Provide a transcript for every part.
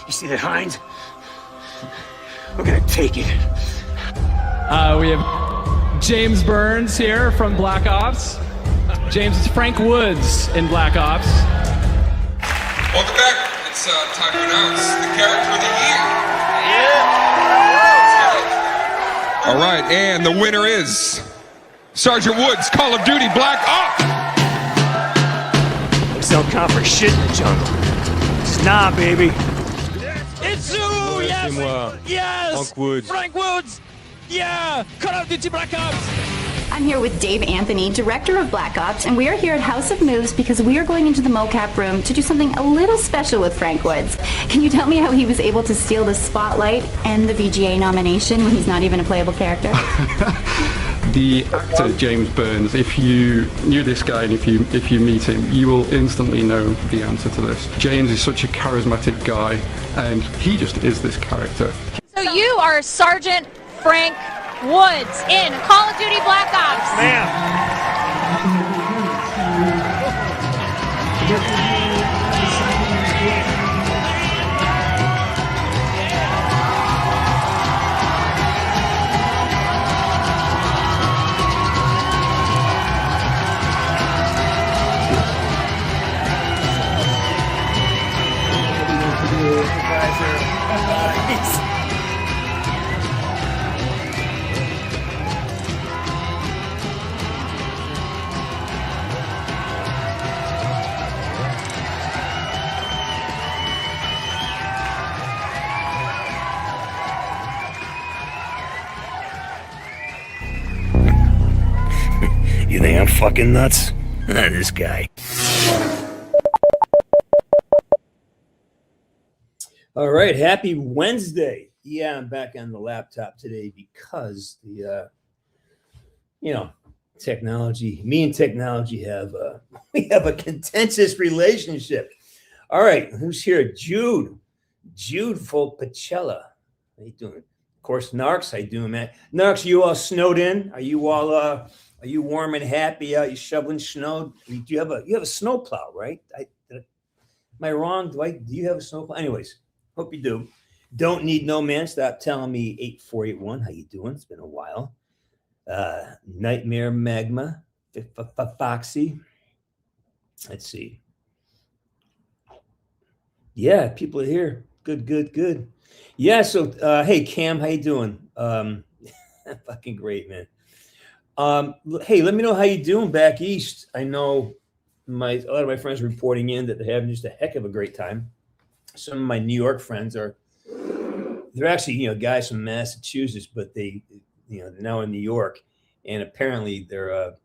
You see that Heinz? We're gonna take it. We have James Burns here from Black Ops. James is Frank Woods in Black Ops. Welcome back. It's time to announce the character of the year. All right, and the winner is Sergeant Woods, Call of Duty Black Ops. Looks don't count for shit in the jungle. It's nah, baby. It's you! Yes! Yes! Frank Woods! Yeah! Call of Duty Black Ops! I'm here with Dave Anthony, director of Black Ops, and we are here at House of Moves because we are going into the mocap room to do something a little special with Frank Woods. Can you tell me how he was able to steal the spotlight and the VGA nomination when he's not even a playable character? The actor James Burns, if you knew this guy and if you meet him, you will instantly know the answer to this. James is such a charismatic guy, and he just is this character. So you are Sergeant Frank Woods in Call of Duty Black Ops. You think I'm fucking nuts? This guy. All right, happy Wednesday. Yeah, I'm back on the laptop today because the technology, me and technology have we have a contentious relationship. All right, who's here? Jude Volpicella. How you doing? Of course, Narks, how you doing, man? Narks, you all snowed in? Are you all are you warm and happy out? You shoveling snow? Do you have a snowplow, right? Am I wrong? Do you have a snowplow? Anyways, hope you do. Don't need no man. Stop telling me 8481. How you doing? It's been a while. Nightmare Magma, Foxy. Let's see. Yeah, people are here. Good. Yeah. So, hey, Cam, how you doing? Fucking great, man. Hey, let me know how you doing back east. I know a lot of my friends are reporting in that they're having just a heck of a great time. Some of my New York friends they're actually, guys from Massachusetts, but they're now in New York, and apparently they're, if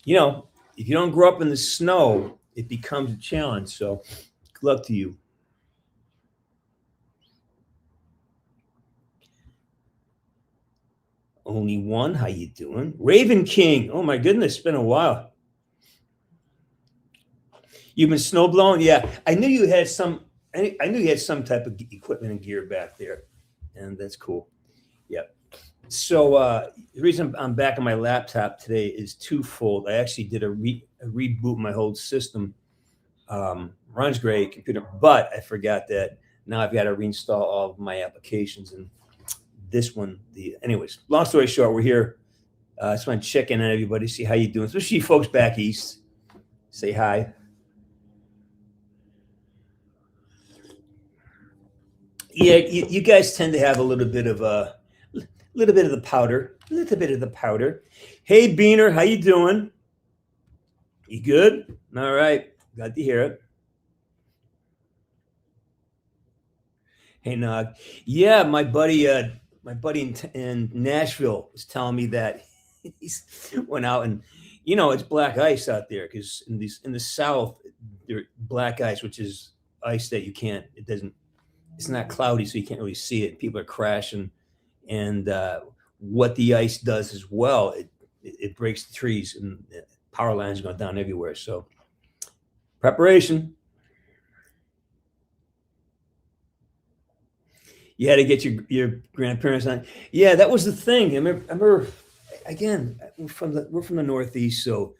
you don't grow up in the snow, it becomes a challenge. So good luck to you. Only one. How you doing? Raven King. Oh my goodness, it's been a while. You've been snowblowing? Yeah. I knew you had some type of equipment and gear back there. And that's cool. Yep. So the reason I'm back on my laptop today is twofold. I actually did a reboot my whole system. Runs great computer, but I forgot that now I've got to reinstall all of my applications, and this one, anyways, long story short, we're here. I just want to check in on everybody, see how you doing, especially you folks back east. Say hi. Yeah, you guys tend to have a little bit of the powder. Hey, Beaner, how you doing? You good? All right, glad to hear it. Hey, Nog. Yeah, my buddy in Nashville was telling me that he's went out and it's black ice out there because in the South there's black ice, which is ice that it's not cloudy, so you can't really see it. People are crashing, and what the ice does as well, it breaks the trees and power lines going down everywhere. So preparation. You had to get your grandparents on. Yeah, that was the thing. I remember again, we're from the Northeast, so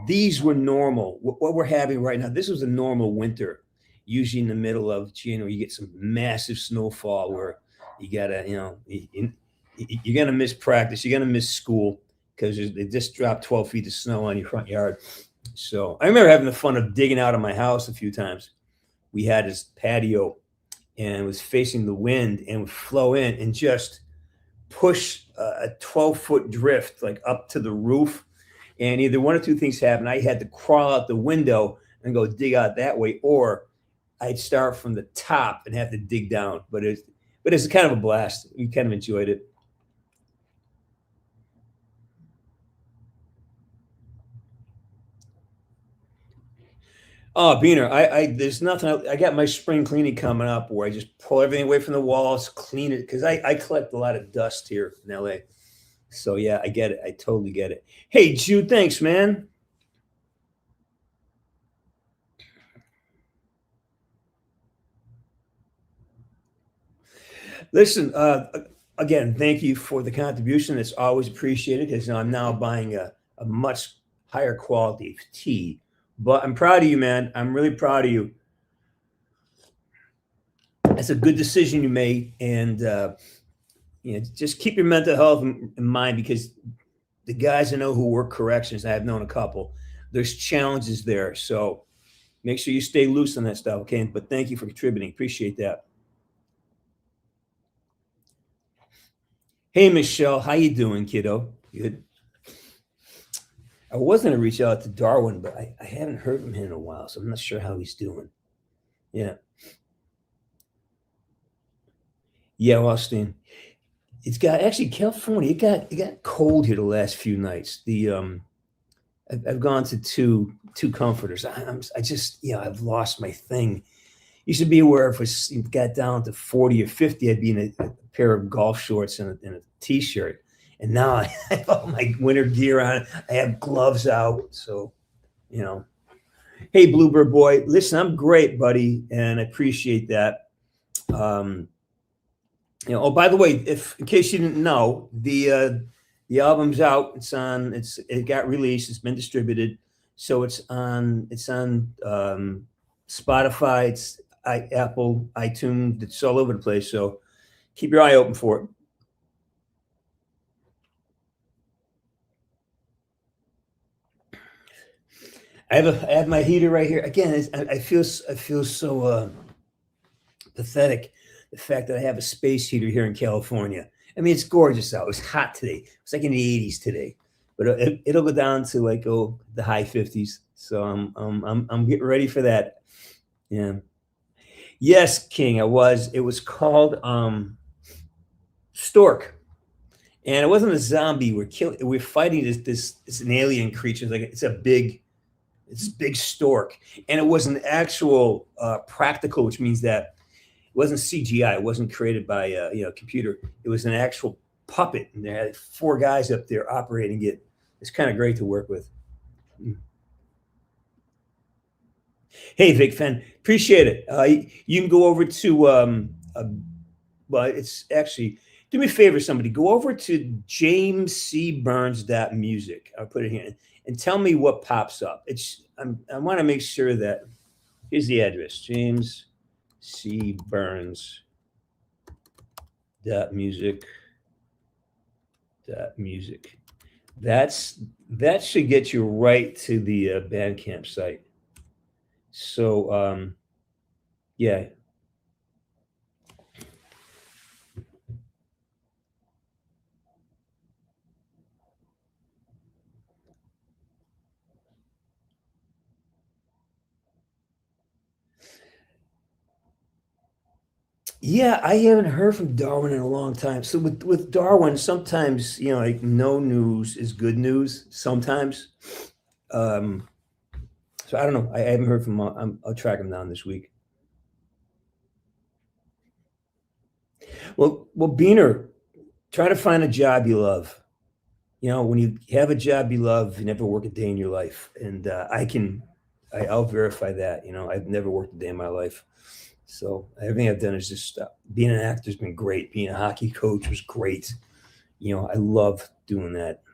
these were normal. What we're having right now, this was a normal winter. usually in the middle of January, you get some massive snowfall where you gotta, you're gonna miss practice, you're gonna miss school because they just dropped 12 feet of snow on your front yard. So I remember having the fun of digging out of my house a few times. We had this patio and it was facing the wind and would flow in and just push a 12-foot drift like up to the roof. And either one or two things happened. I had to crawl out the window and go dig out that way, or I'd start from the top and have to dig down. But it's kind of a blast. We kind of enjoyed it. Oh, Beaner, I there's nothing. I got my spring cleaning coming up where I just pull everything away from the walls, clean it, because I collect a lot of dust here in LA. So yeah, I get it. I totally get it. Hey, Jude, thanks, man. Listen, again, thank you for the contribution. It's always appreciated because I'm now buying a much higher quality of tea. But I'm proud of you, man. I'm really proud of you. That's a good decision you made, and just keep your mental health in mind, because the guys I know who work corrections, I've known a couple. There's challenges there, so make sure you stay loose on that stuff, okay? But thank you for contributing. Appreciate that. Hey, Michelle, how you doing, kiddo? Good. I was going to reach out to Darwin, but I haven't heard from him in a while, so I'm not sure how he's doing. Yeah. Yeah, Austin. It's got actually California. It got cold here the last few nights. I've gone to two comforters. I just I've lost my thing. You should be aware if it got down to 40 or 50, I'd be in a pair of golf shorts and a t-shirt. And now I have all my winter gear on. I have gloves out. So, Hey, Bluebird boy, listen, I'm great, buddy, and I appreciate that. Oh, by the way, in case you didn't know, the album's out. It got released. It's been distributed. So it's on Spotify, it's Apple, iTunes. It's all over the place. So keep your eye open for it. I have my heater right here. Again, I feel so pathetic, the fact that I have a space heater here in California. I mean, it's gorgeous out. It's hot today. It's like in the 80s today, but it'll go down to like the high 50s. So I'm getting ready for that. Yeah. Yes, King. It was called Stork. And it wasn't a zombie. We're fighting this an alien creature. It's big stork, and it was an actual practical, which means that it wasn't CGI. It wasn't created by a computer. It was an actual puppet, and they had 4 guys up there operating it. It's kind of great to work with. Hey, Vic Fan, appreciate it. You can go over to well, it's actually, do me a favor, somebody go over to jamescburns.music. I'll put it here and tell me what pops up. I want to make sure that here's the address: jamescburns.music. That should get you right to the Bandcamp site. So yeah. Yeah, I haven't heard from Darwin in a long time. So with Darwin, sometimes like no news is good news. Sometimes, so I don't know. I haven't heard from him. I'll track him down this week. Well, Beaner, try to find a job you love. When you have a job you love, you never work a day in your life, and I'll verify that. I've never worked a day in my life. So everything I've done is just being an actor has been great. Being a hockey coach was great. I love doing that.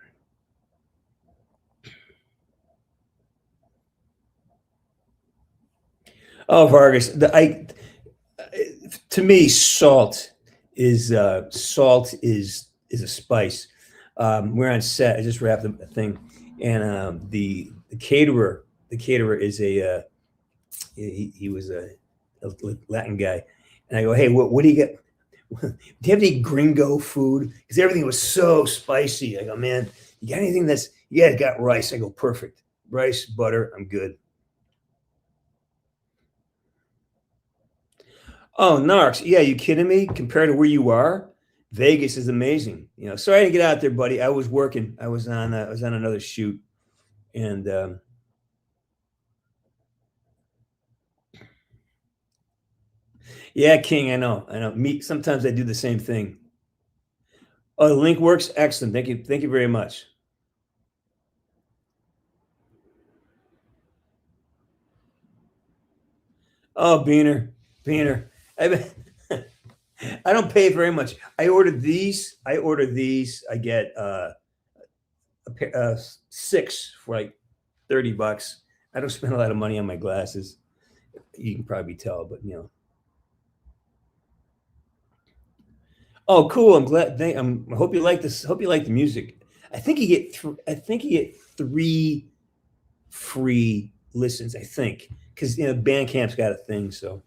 Oh, Vargas, to me, salt is a spice. We're on set. I just wrapped a thing, and the caterer is he was a Latin guy, and I go, hey, what do you get? Do you have any gringo food? Because everything was so spicy. I go, man, you got anything that's, yeah, I got rice. I go, perfect. Rice, butter, I'm good. Oh, Narcs. Yeah, you kidding me? Compared to where you are, Vegas is amazing. You know, sorry to get out there, buddy. I was working. I was on another shoot. And yeah, King, I know. Me, sometimes I do the same thing. Oh, the link works. Excellent. Thank you. Thank you very much. Oh, Beaner. I I don't pay very much. I ordered these. I get six for like $30. I don't spend a lot of money on my glasses. You can probably tell, but you know. Oh, cool! I'm glad. I hope you like this. Hope you like the music. I think you get. I think you get 3 free listens. I think because you know Bandcamp's got a thing. So,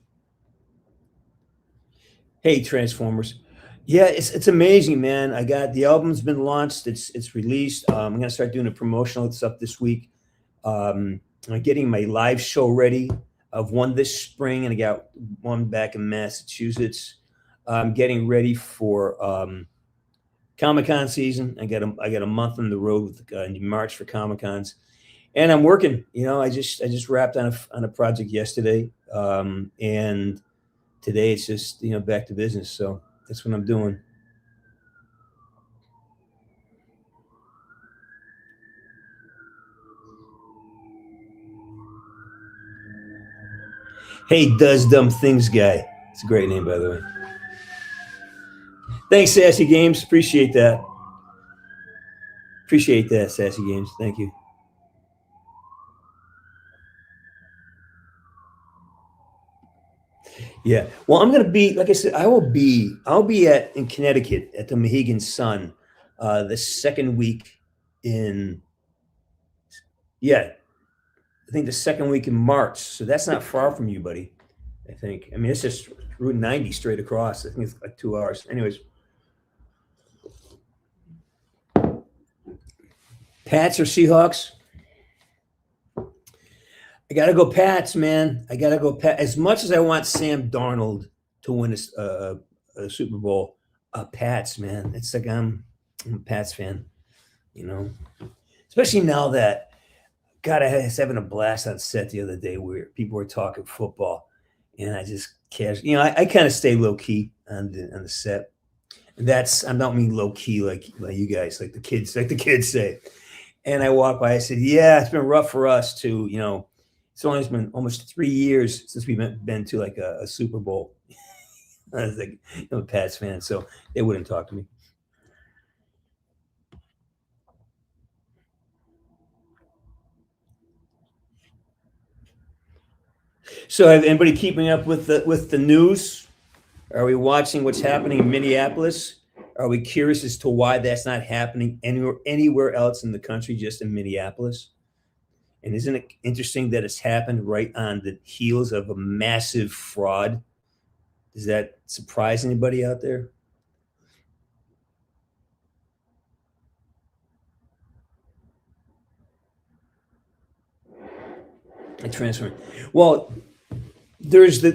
hey, Transformers. Yeah, it's amazing, man. I got the album's been launched. It's released. I'm gonna start doing the promotional stuff this week. I'm getting my live show ready. I've one this spring, and I got one back in Massachusetts. I'm getting ready for Comic-Con season. I got a month on the road with, in March for Comic-Cons, and I'm working. You know, I just wrapped on a project yesterday, and today it's just back to business. So that's what I'm doing. Hey, does dumb things guy. It's a great name, by the way. Thanks, Sassy Games. Appreciate that. Appreciate that, Sassy Games. Thank you. Yeah. Well, I'm gonna be, like I said, I'll be in Connecticut at the Mohegan Sun the second week in, yeah, I think the second week in March. So that's not far from you, buddy. I think. I mean, it's just Route 90 straight across. I think it's like 2 hours. Anyways. Pats or Seahawks? I gotta go Pats, man. I gotta go Pat. As much as I want Sam Darnold to win a Super Bowl, Pats, man. It's like I'm a Pats fan, you know. Especially now that, God, I was having a blast on set the other day where people were talking football, and I just casually, I kind of stay low key on the set. And I don't mean low key like you guys, like the kids say. And I walked by. I said, "Yeah, it's been rough for us too. It's only been almost 3 years since we've been to like a Super Bowl." I was like, I'm a Pats fan, so they wouldn't talk to me. So, have anybody keeping up with the news? Are we watching what's happening in Minneapolis? Are we curious as to why that's not happening anywhere else in the country, just in Minneapolis? And isn't it interesting that it's happened right on the heels of a massive fraud? Does that surprise anybody out there? I transfer. Well, there's the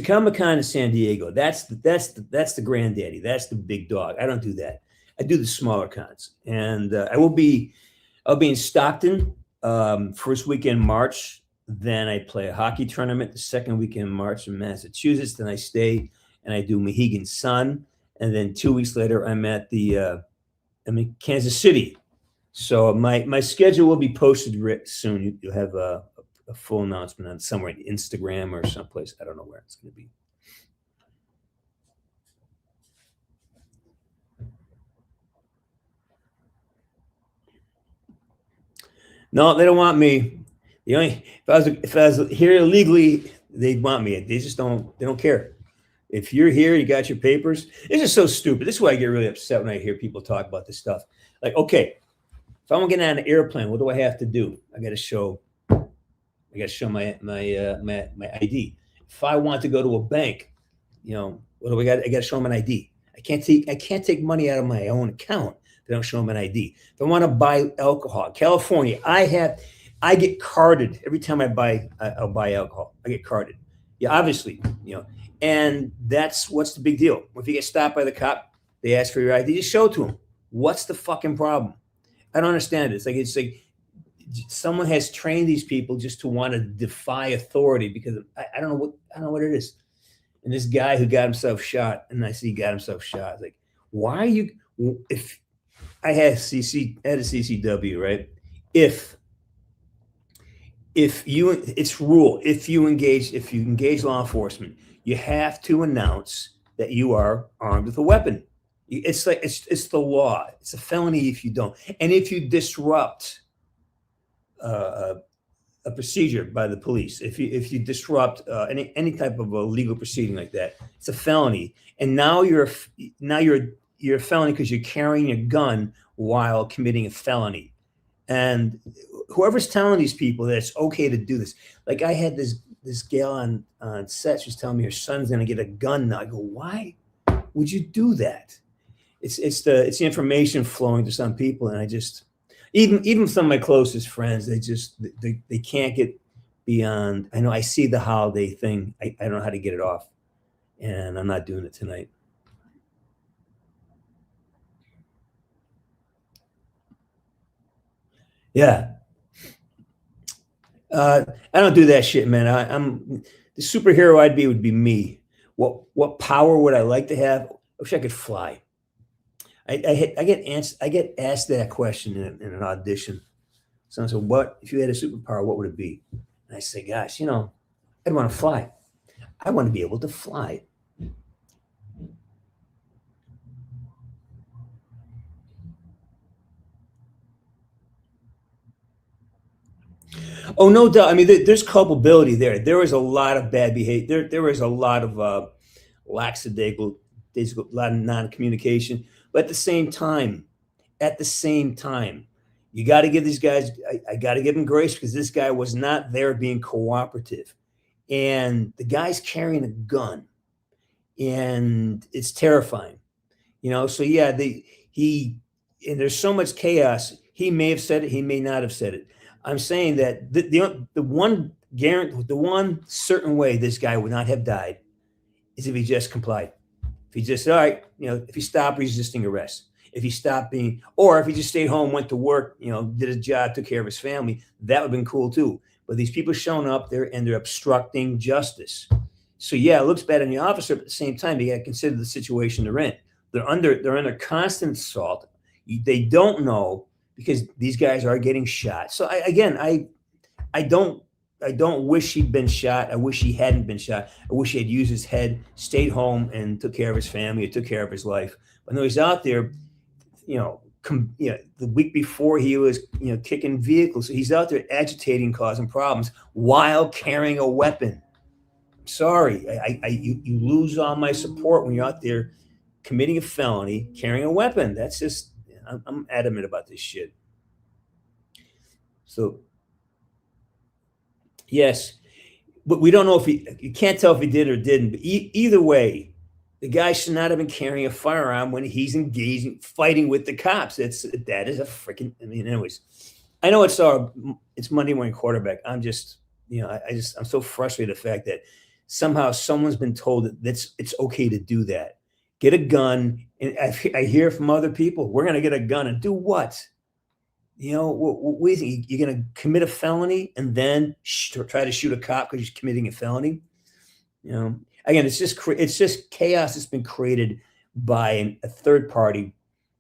Comic-Con in San Diego. That's the granddaddy. That's the big dog. I don't do that. I do the smaller cons, and I'll be in Stockton first weekend in March. Then I play a hockey tournament the second weekend in March in Massachusetts. Then I stay and I do Mohegan Sun, and then 2 weeks later I'm at I'm in Kansas City. So my schedule will be posted soon. You'll have a full announcement on somewhere, Instagram or someplace. I don't know where it's going to be. No, they don't want me. The only if I was here illegally, they'd want me. They just don't. They don't care. If you're here, you got your papers. This is so stupid. This is why I get really upset when I hear people talk about this stuff. Like, okay, if I want to get on an airplane, what do I have to do? I got to show my ID. If I want to go to a bank, what do I got? I got to show them an ID. I can't take money out of my own account if I don't show them an ID. If I want to buy alcohol, California, I get carded every time I'll buy alcohol. I get carded. Yeah, obviously, and what's the big deal? If you get stopped by the cop, they ask for your ID, just show it to them. What's the fucking problem? I don't understand it. It's like someone has trained these people just to want to defy authority because I don't know what it is. And this guy who got himself shot, and I see he got himself shot. Like, why are you? If I had a CCW, right? If you engage law enforcement, you have to announce that you are armed with a weapon. It's like it's the law. It's a felony if you don't. And if you disrupt a procedure by the police, if you disrupt any type of a legal proceeding like that, it's a felony. And now you're a felony because you're carrying a gun while committing a felony. And whoever's telling these people that it's okay to do this, like I had this gal on set, she was telling me her son's going to get a gun now. I go, why would you do that? It's the information flowing to some people, and I just even some of my closest friends, they can't get beyond. I know I see the holiday thing. I don't know how to get it off, and I'm not doing it tonight. Yeah. I don't do that shit, man. I'm the superhero I'd be would be me. What power would I like to have? I wish I could fly. I get asked that question in an audition. Someone said, "What if you had a superpower? What would it be?" And I say, "Gosh, I'd want to fly. I want to be able to fly." Oh, no doubt. I mean, there's culpability there. There was a lot of bad behavior. There was a lot of lackadaisical, a lot of non-communication. But at the same time, you got to give these guys. I got to give them grace because this guy was not there being cooperative, and the guy's carrying a gun, and it's terrifying. So yeah, and there's so much chaos. He may have said it. He may not have said it. I'm saying that the one certain way this guy would not have died is if he just complied. If he just, all right, if he stopped resisting arrest, if he stopped or if he just stayed home, went to work, did his job, took care of his family, that would have been cool too. But these people showing up there and they're obstructing justice. So yeah, it looks bad on the officer, but at the same time, you got to consider the situation they're in. They're under constant assault. They don't know, because these guys are getting shot. So I don't wish he'd been shot. I wish he hadn't been shot. I wish he had used his head, stayed home, and took care of his family, or took care of his life. But no, he's out there, the week before he was, kicking vehicles. So he's out there agitating, causing problems while carrying a weapon. I'm sorry, you lose all my support when you're out there committing a felony, carrying a weapon. That's just. I'm adamant about this shit. So, yes, but we don't know if you can't tell if he did or didn't. But either way, the guy should not have been carrying a firearm when he's fighting with the cops. That is a freaking. I mean, anyways, I know it's Monday morning quarterback. I'm just, I'm so frustrated with the fact that somehow someone's been told that it's okay to do that. Get a gun, and I hear from other people, we're going to get a gun and do what? What do you think? You're going to commit a felony and then try to shoot a cop because you're committing a felony? Again, it's just chaos that's been created by a third party.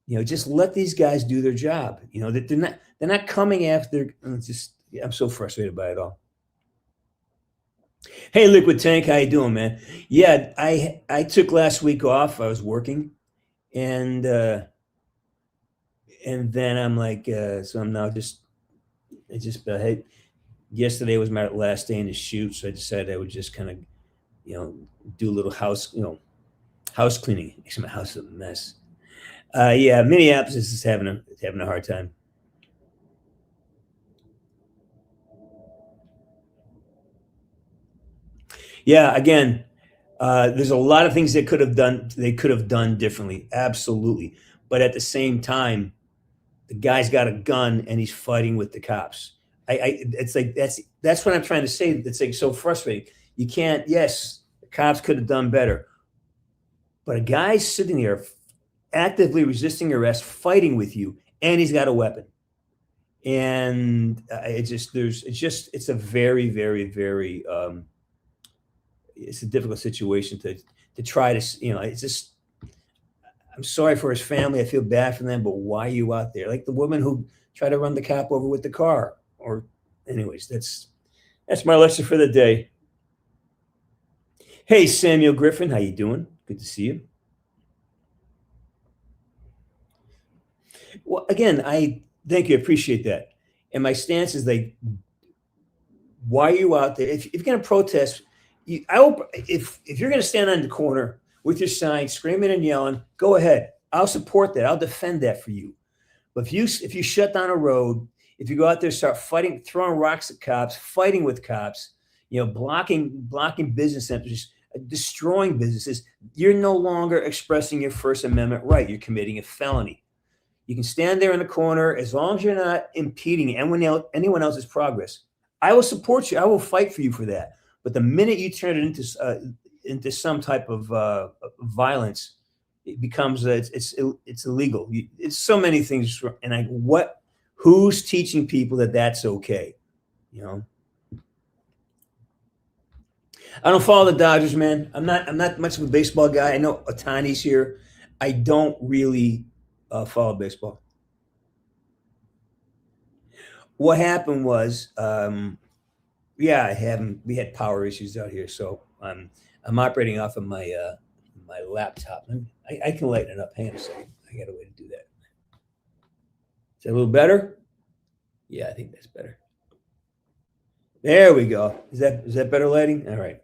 Just let these guys do their job. They're not coming after. I'm so frustrated by it all. Hey, Liquid Tank, how you doing, man? Yeah, I took last week off. I was working, and then I'm like, so I'm now hey, Yesterday was my last day in the shoot, so I decided I would just kind of, do a little house cleaning. Actually, my house is a mess. Yeah, Minneapolis is having a hard time. Yeah, again, there's a lot of things they could have done differently, absolutely. But at the same time, the guy's got a gun and he's fighting with the cops. It's like that's what I'm trying to say. It's like so frustrating. You can't. Yes, the cops could have done better, but a guy's sitting there actively resisting arrest, fighting with you, and he's got a weapon. And it's a very, very, very it's a difficult situation to try to, it's just, I'm sorry for his family. I feel bad for them, but why are you out there? Like the woman who tried to run the cop over with the car. Or anyways, that's my lecture for the day. Hey, Samuel Griffin, how you doing? Good to see you. Well, again, I thank you. Appreciate that. And my stance is like, why are you out there? If you're going to protest, if you're going to stand on the corner with your sign, screaming and yelling, go ahead. I'll support that. I'll defend that for you. But if you shut down a road, if you go out there, start fighting, throwing rocks at cops, fighting with cops, blocking business centers, destroying businesses, you're no longer expressing your First Amendment right. You're committing a felony. You can stand there in the corner as long as you're not impeding anyone else's progress. I will support you. I will fight for you for that. But the minute you turn it into some type of violence, it becomes it's illegal. It's so many things. And who's teaching people that that's okay? I don't follow the Dodgers, man. I'm not much of a baseball guy. I know Otani's here. I don't really follow baseball. What happened was, we had power issues out here, so I'm operating off of my my laptop. I can lighten it up. Hang on a second. I got a way to do that. Is that a little better? Yeah, I think that's better. There we go. Is that better lighting? All right.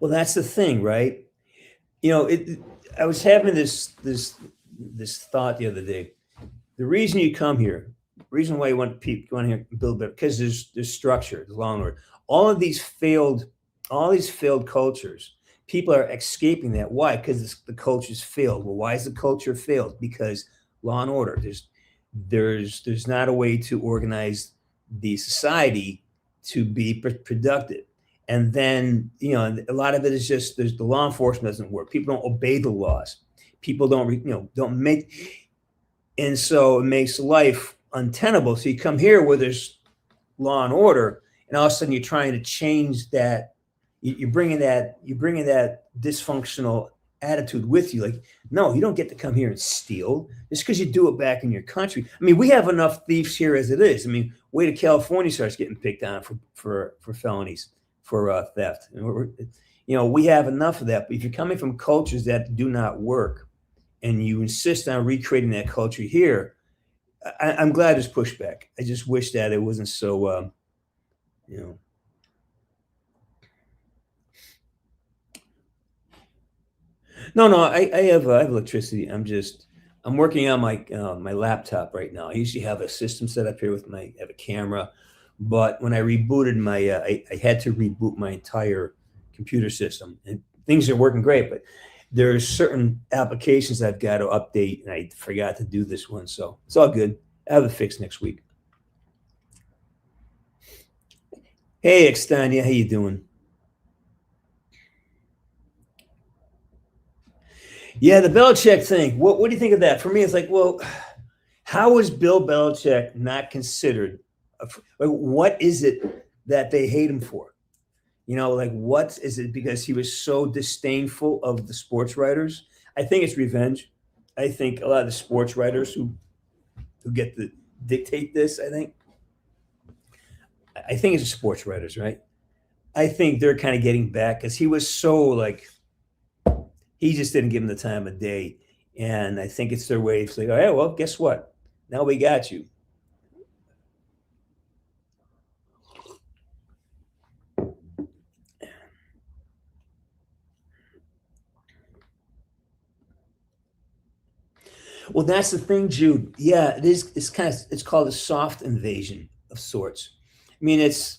Well, that's the thing, right? I was having this thought the other day. The reason you come here, the reason why you want people go in here and build better, because there's structure, there's law and order. All these failed cultures, people are escaping that. Why? Because the culture's failed. Well, why is the culture failed? Because law and order. There's not a way to organize the society to be productive. And then, a lot of it is just the law enforcement doesn't work. People don't obey the laws. People don't make, and so it makes life untenable. So you come here where there's law and order, and all of a sudden you're trying to change that. You're bringing that dysfunctional attitude with you. Like, no, you don't get to come here and steal just because you do it back in your country. I mean, we have enough thieves here as it is. I mean, wait till California starts getting picked on for felonies, for theft. We have enough of that. But if you're coming from cultures that do not work and you insist on recreating that culture here, I'm glad there's pushback. I just wish that it wasn't so, No, I have electricity. I'm working on my laptop right now. I usually have a system set up here I have a camera, but when I rebooted I had to reboot my entire computer system, and things are working great, but there's certain applications I've got to update, and I forgot to do this one, so it's all good. I have it fixed next week. Hey, Extania, how you doing? Yeah, the Belichick thing. What do you think of that? For me, it's like, well, how is Bill Belichick not considered? What is it that they hate him for? What is it? Because he was so disdainful of the sports writers? I think it's revenge. I think a lot of the sports writers who get to dictate this, I think it's the sports writers, right? I think they're kind of getting back because he was so he just didn't give him the time of day. And I think it's their way to say, oh, yeah, well, guess what? Now we got you. Well, that's the thing, Jude. Yeah, it is. It's called a soft invasion of sorts. I mean, it's,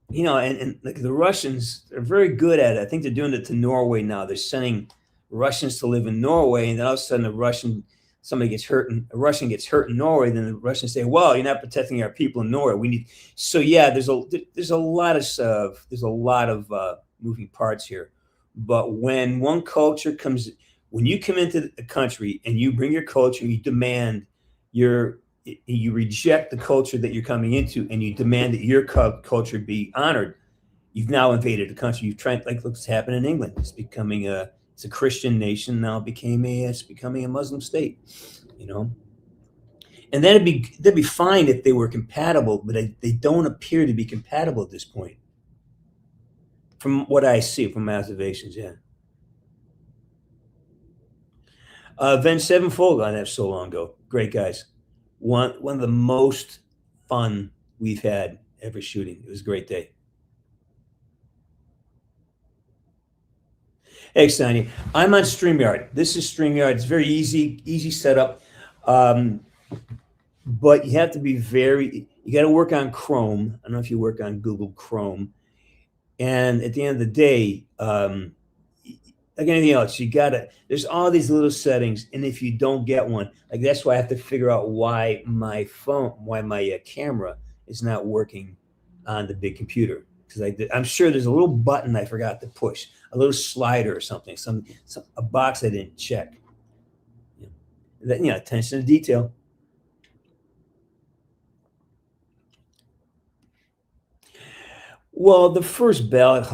and like the Russians are very good at it. I think they're doing it to Norway now. They're sending Russians to live in Norway, and then all of a sudden somebody gets hurt, and a Russian gets hurt in Norway. Then the Russians say, "Well, you're not protecting our people in Norway. We need." So yeah, there's a lot of moving parts here. But when one culture comes, when you come into a country and you bring your culture, you demand you reject the culture that you're coming into, and you demand that your culture be honored. You've now invaded the country. You've tried, like what's happened in England. It's a Christian nation now. It's becoming a Muslim state. And that'd be fine if they were compatible, but they don't appear to be compatible at this point. From what I see, from my observations, yeah. Avenged Sevenfold on that so long ago. Great guys. One of the most fun we've had ever shooting. It was a great day. Hey, Sonia. I'm on StreamYard. This is StreamYard. It's very easy setup. But you have to be you got to work on Chrome. I don't know if you work on Google Chrome. And at the end of the day, like anything else, there's all these little settings. And if you don't get one, like that's why I have to figure out why my camera is not working on the big computer. Because I'm sure there's a little button I forgot to push, a little slider or something, a box I didn't check. Attention to detail. Well, the first ballot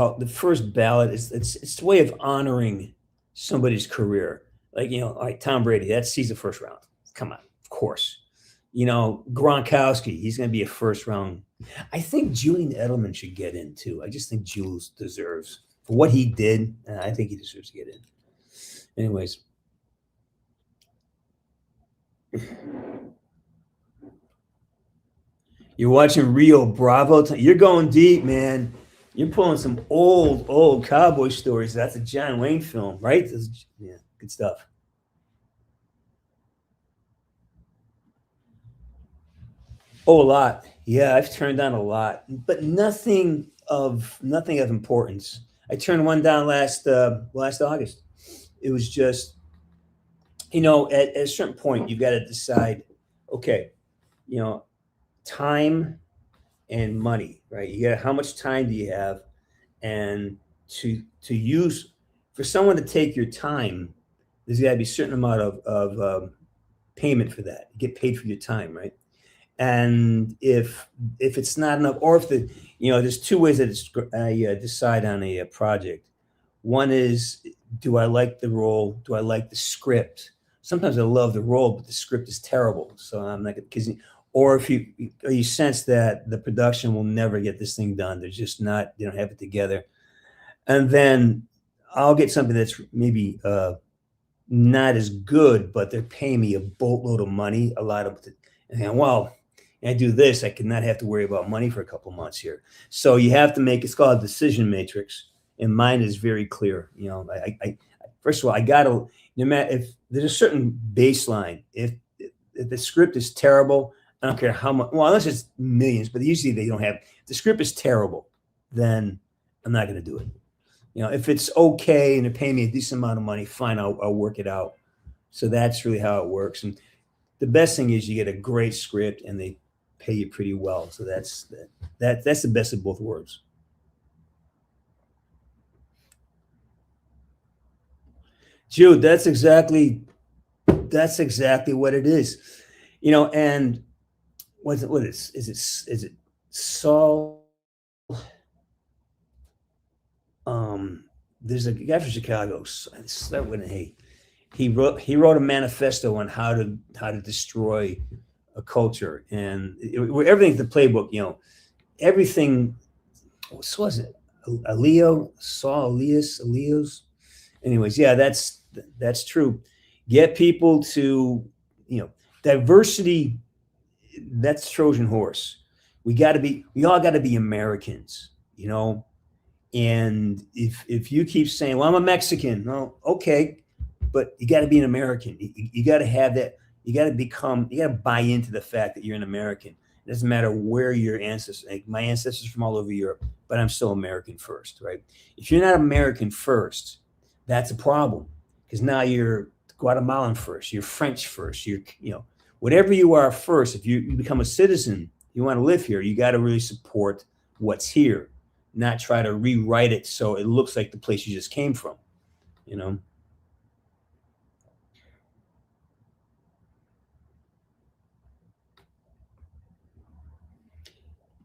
is it's a way of honoring somebody's career. Like, all right, Tom Brady, he's the first round. Come on, of course. Gronkowski, he's going to be a first round. I think Julian Edelman should get in too. I just think Jules deserves, for what he did, I think he deserves to get in. Anyways. You're watching Rio Bravo. You're going deep, man. You're pulling some old cowboy stories. That's a John Wayne film, right? Yeah, good stuff. Oh, a lot. Yeah, I've turned down a lot, but nothing of importance. I turned one down last August. It was just, at a certain point, you've got to decide, okay, time and money, right? How much time do you have? And to use, for someone to take your time, there's got to be a certain amount of payment for that. You get paid for your time, right? And if it's not enough, or if there's two ways that I decide on a project. One is, do I like the role? Do I like the script? Sometimes I love the role, but the script is terrible. So I'm not, or if you sense that the production will never get this thing done, they're just not, they don't have it together. And then I'll get something that's maybe not as good, but they're paying me a boatload of money, I do this, I could not have to worry about money for a couple months here. So you have to it's called a decision matrix. And mine is very clear. I first of all, I got to, no matter if there's a certain baseline, if the script is terrible, I don't care how much, well, unless it's millions, but usually they don't have, if the script is terrible, then I'm not going to do it. If it's okay and they're paying me a decent amount of money, fine, I'll work it out. So that's really how it works. And the best thing is you get a great script and they pay you pretty well. So that's the best of both worlds. Jude, that's exactly what it is. And what is it Saul? There's a guy from Chicago. He wrote a manifesto on how to destroy a culture, and everything's the playbook. Everything. What was it? Elios. Anyways, yeah, that's true. Get people to, diversity. That's Trojan horse. We all got to be Americans, And if you keep saying, well, I'm a Mexican, well, okay, but you got to be an American. You got to have that. You got to buy into the fact that you're an American. It doesn't matter where your ancestors, like my ancestors from all over Europe, but I'm still American first, right? If you're not American first, that's a problem, because now you're Guatemalan first, you're French first, whatever you are first. If you become a citizen, you want to live here, you got to really support what's here, not try to rewrite it so it looks like the place you just came from,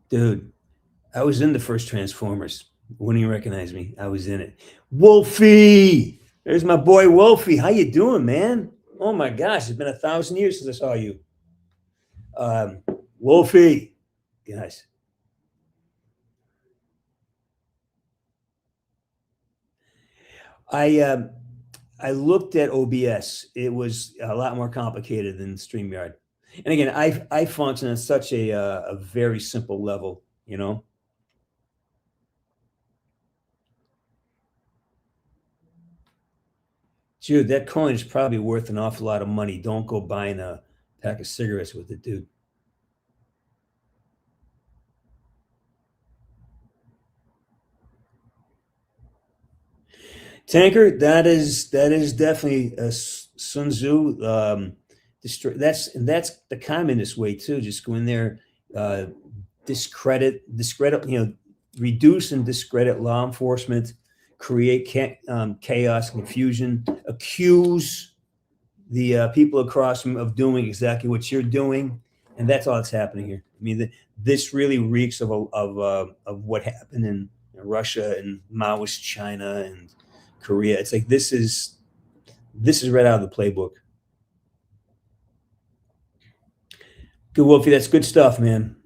Dude, I was in the first Transformers. Wouldn't you recognize me? I was in it. Wolfie! There's my boy Wolfie. How you doing, man? Oh my gosh, it's been 1,000 years since I saw you. Wolfie, guys. I looked at OBS. It was a lot more complicated than StreamYard. And again, I function on such a very simple level, Dude, that coin is probably worth an awful lot of money. Don't go buying a pack of cigarettes with it, dude. Tanker, that is definitely a Sun Tzu. That's the communist way too. Just go in there, discredit, reduce and discredit law enforcement, create chaos, confusion, accuse the people across from of doing exactly what you're doing, and that's all that's happening here. I mean, this really reeks of what happened in Russia and Maoist China and Korea. It's like this is right out of the playbook. Good, Wolfie. That's good stuff, man.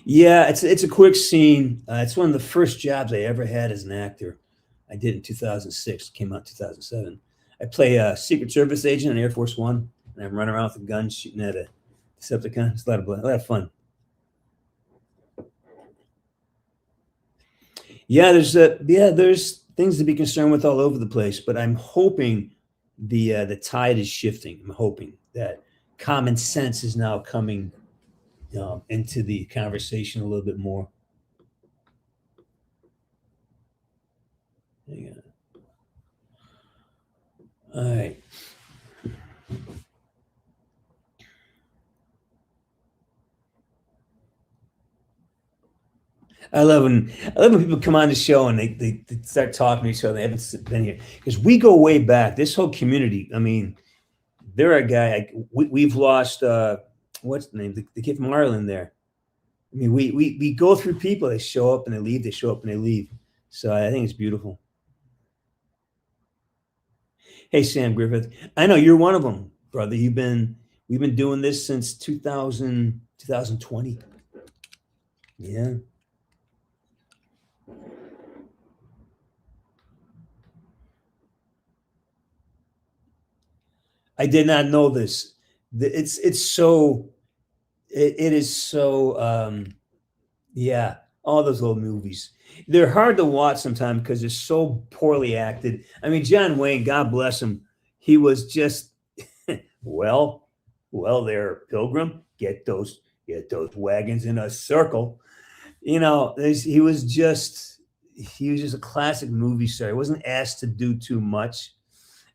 Yeah, it's a quick scene. It's one of the first jobs I ever had as an actor. I did in 2006. Came out 2007. I play a Secret Service agent on Air Force One, and I'm running around with a gun shooting at a Decepticon. It's a lot of fun. Yeah, there's things to be concerned with all over the place, but I'm hoping the tide is shifting. I'm hoping that common sense is now coming into the conversation a little bit more. Hang on. All right. I love when people come on the show and they start talking to each other. They haven't been here because we go way back. This whole community. I mean, they're a guy. We've lost. What's the name? The kid from Ireland there. I mean, we go through people. They show up and they leave. They show up and they leave. So I think it's beautiful. Hey, Sam Griffith. I know you're one of them, brother. We've been doing this since 2020. Yeah. I did not know this. It's so it is so yeah, all those old movies. They're hard to watch sometimes because they're so poorly acted. I mean, John Wayne, God bless him, he was just well there, Pilgrim, get those wagons in a circle. He was just a classic movie star. He wasn't asked to do too much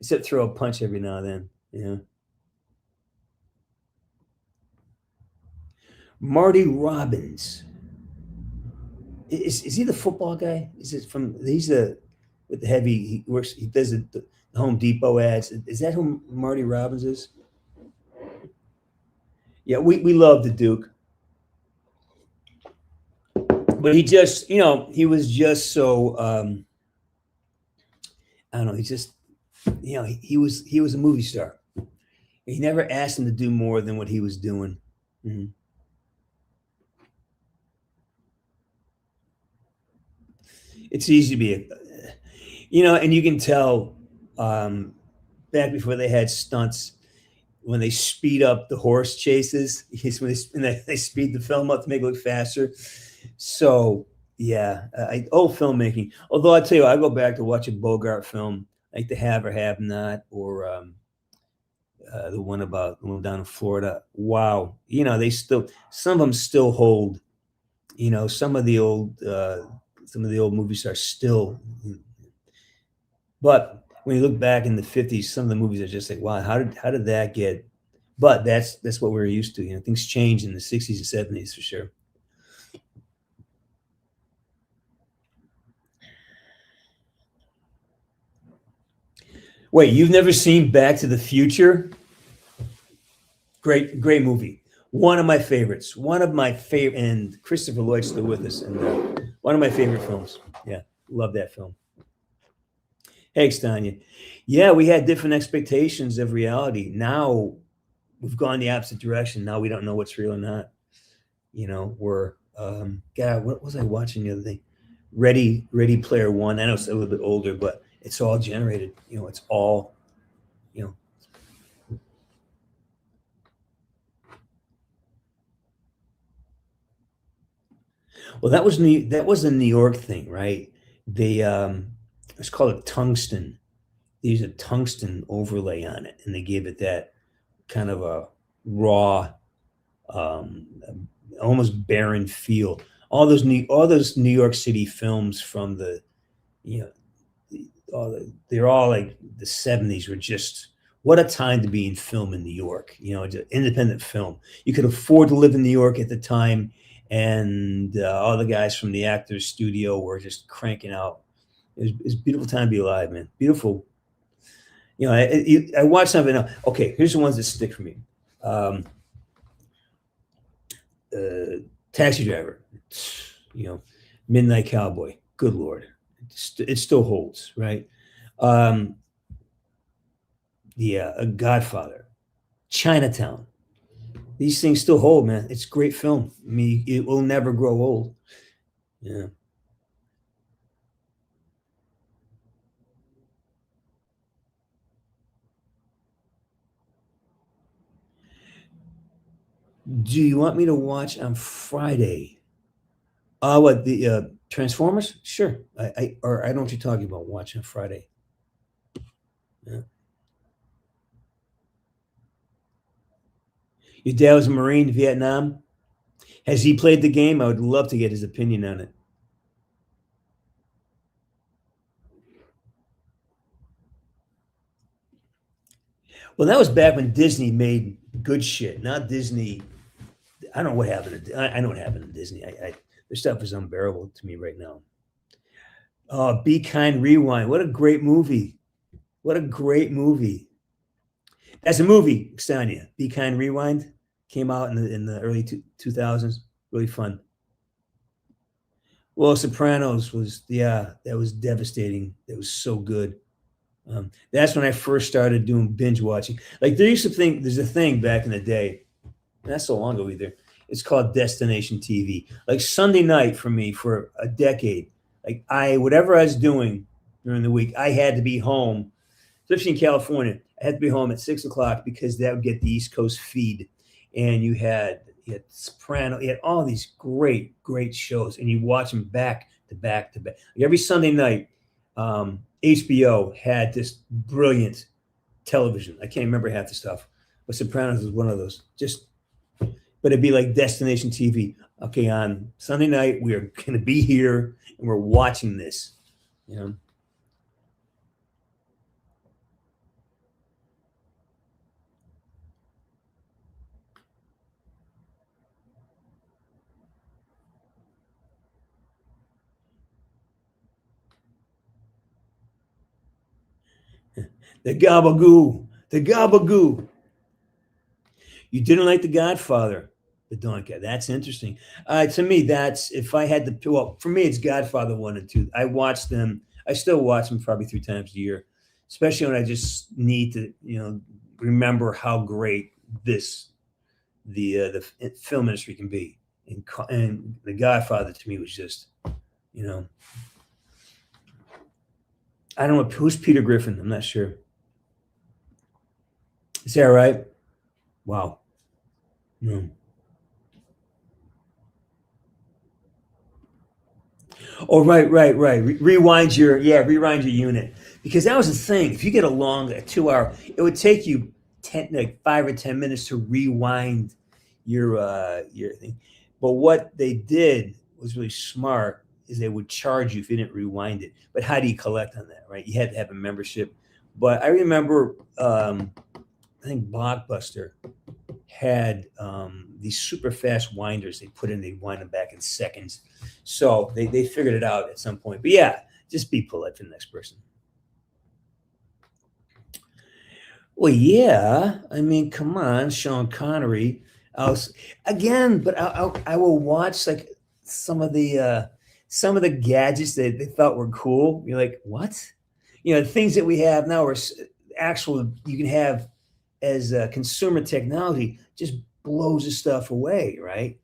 except throw a punch every now and then. Yeah. Marty Robbins. Is he the football guy? Is it he's with the heavy, he does the Home Depot ads. Is that who Marty Robbins is? Yeah, we love the Duke. But he just, he was just so I don't know, he just he was a movie star. He never asked him to do more than what he was doing. Mm-hmm. It's easy to be, and you can tell back before they had stunts, when they speed up the horse chases. They speed the film up to make it look faster. So yeah, old filmmaking. Although I tell you, I go back to watch a Bogart film like The Have or Have Not, or the one down in Florida. Wow, some of them still hold. Some of the old movies are still. But when you look back in the 50s, some of the movies are just like, wow, how did that get? But that's what we were used to. Things changed in the 60s and 70s for sure. Wait, you've never seen Back to the Future? Great movie. One of my favorites. And Christopher Lloyd's still with us. And one of my favorite films. Yeah, love that film. Hey, Tanya. Yeah, we had different expectations of reality. Now we've gone the opposite direction. Now we don't know what's real or not. We're God, what was I watching the other day? Ready Player One. I know it's a little bit older, but it's all generated. It's all, Well, that was a New York thing, right? They it's called a tungsten. They used a tungsten overlay on it, and they gave it that kind of a raw, almost barren feel. All those New York City films from the, they're all like the 70s were just, what a time to be in film in New York. Independent film. You could afford to live in New York at the time, and all the guys from the Actors Studio were just cranking out. It was a beautiful time to be alive, man. Beautiful. I watched something now. Okay, here's the ones that stick for me. Taxi Driver, Midnight Cowboy. Good Lord, it still holds, right? A Godfather, Chinatown. These things still hold, man. It's a great film. I mean, it will never grow old. Yeah. Do you want me to watch on Friday? What, the Transformers? Sure. I don't know what you're talking about. Watching Friday. Yeah. Your dad was a Marine in Vietnam. Has he played the game? I would love to get his opinion on it. Well, that was back when Disney made good shit. Now Disney, I don't know what happened. I know what happened to Disney. Their stuff is unbearable to me right now. Be Kind, Rewind. What a great movie. What a great movie. That's a movie, Stania. Be Kind, Rewind came out in the early 2000s. Really fun. Well, Sopranos was, that was devastating. That was so good. That's when I first started doing binge watching. Like there's a thing back in the day, not so long ago either. It's called Destination TV. Like Sunday night for me for a decade. Like whatever I was doing during the week, I had to be home, especially in California. I had to be home at 6:00 because that would get the East Coast feed. And you had Soprano, you had all these great shows, and you watch them back to back to back. Like every Sunday night, HBO had this brilliant television. I can't remember half the stuff, but Sopranos was one of those. But it'd be like Destination TV. Okay, on Sunday night, we are going to be here and we're watching this. The gabagoo. You didn't like The Godfather, the Donka. That's interesting. To me, that's, if I had to, well, for me, it's Godfather 1 and 2. I watch them. I still watch them probably 3 times a year, especially when I just need to, remember how great the film industry can be. And The Godfather to me was just, I don't know who's Peter Griffin. I'm not sure. Is that right? Wow. No. Oh, right. Rewind your unit, because that was the thing. If you get a 2 hour, it would take you 5 or 10 minutes to rewind your thing. But what they did was really smart is they would charge you if you didn't rewind it. But how do you collect on that, right? You had to have a membership. But I remember, I think Blockbuster had these super fast winders they put in, they wind them back in seconds. So they figured it out at some point. But yeah, just be polite to the next person. Well, yeah. I mean, come on, Sean Connery. Again, but I will watch like some of the gadgets that they thought were cool. You're like, what? The things that we have now are actual. You can have as consumer technology just blows the stuff away, right?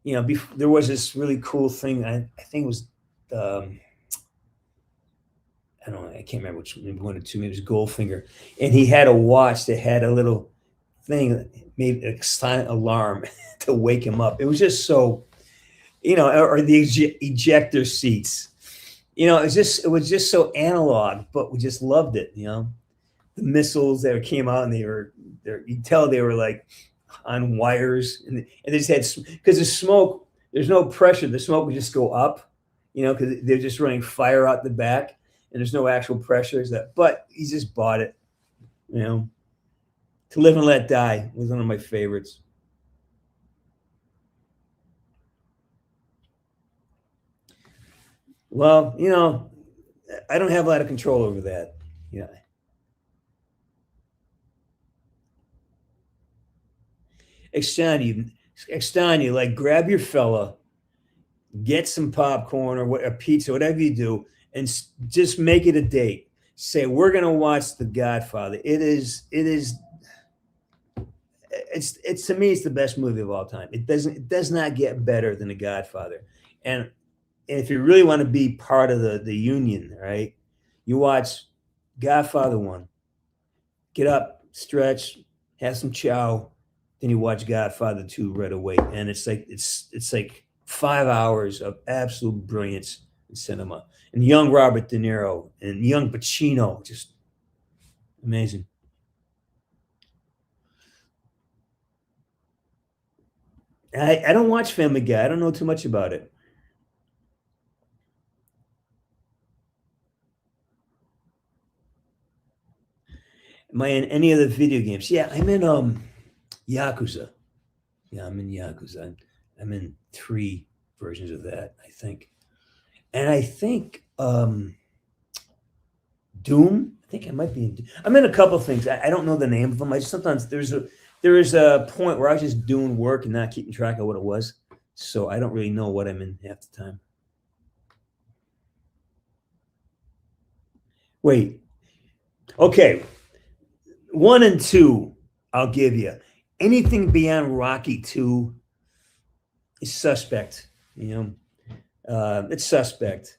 There was this really cool thing. I think it was, I don't know, I can't remember which, maybe one or two, maybe it was Goldfinger, and he had a watch that had a little thing that made a silent alarm to wake him up. It was just so, or the ejector seats. It was just so analog, but we just loved it. The missiles that came out, and you tell they were like on wires, and they just had, because the smoke, there's no pressure. The smoke would just go up, because they're just running fire out the back, and there's no actual pressure. But he just bought it, To Live and Let Die was one of my favorites. Well, I don't have a lot of control over that. Extend you, like, grab your fella, get some popcorn or a pizza, whatever you do, and just make it a date. Say, we're going to watch The Godfather. It's to me, it's the best movie of all time. It does not get better than The Godfather. And if you really want to be part of the union, right, you watch Godfather 1, get up, stretch, have some chow, then you watch Godfather 2 right away. And it's like 5 hours of absolute brilliance in cinema. And young Robert De Niro and young Pacino, just amazing. I don't watch Family Guy. I don't know too much about it. Am I in any of the video games? Yeah, I'm in Yakuza. Yeah, I'm in Yakuza. I'm in 3 versions of that, I think. And I think Doom. I think I might be in Doom. I'm in a couple things. I don't know the name of them. I just sometimes there is a point where I was just doing work and not keeping track of what it was. So I don't really know what I'm in half the time. Wait. Okay. 1 and 2, I'll give you. Anything beyond Rocky 2 is suspect. It's suspect.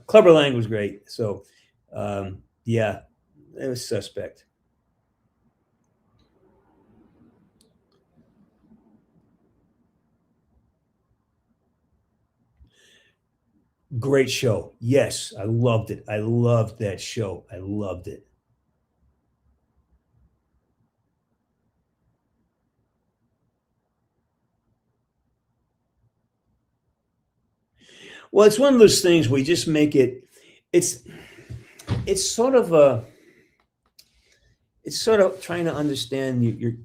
Clubber Lang was great. So, yeah, it was suspect. Great show. Yes, I loved it. I loved that show. I loved it. Well, it's one of those things where you just make it. It's sort of trying to understand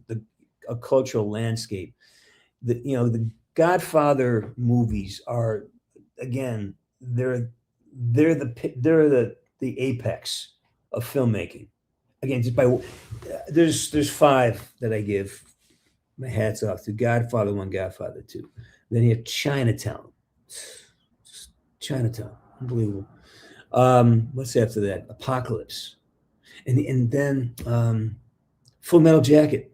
a cultural landscape. The Godfather movies are, again, they're the apex of filmmaking. Again, just by there's 5 that I give my hats off to: Godfather 1, Godfather 2. Then you have Chinatown. Chinatown, unbelievable. What's after that? Apocalypse, and then Full Metal Jacket.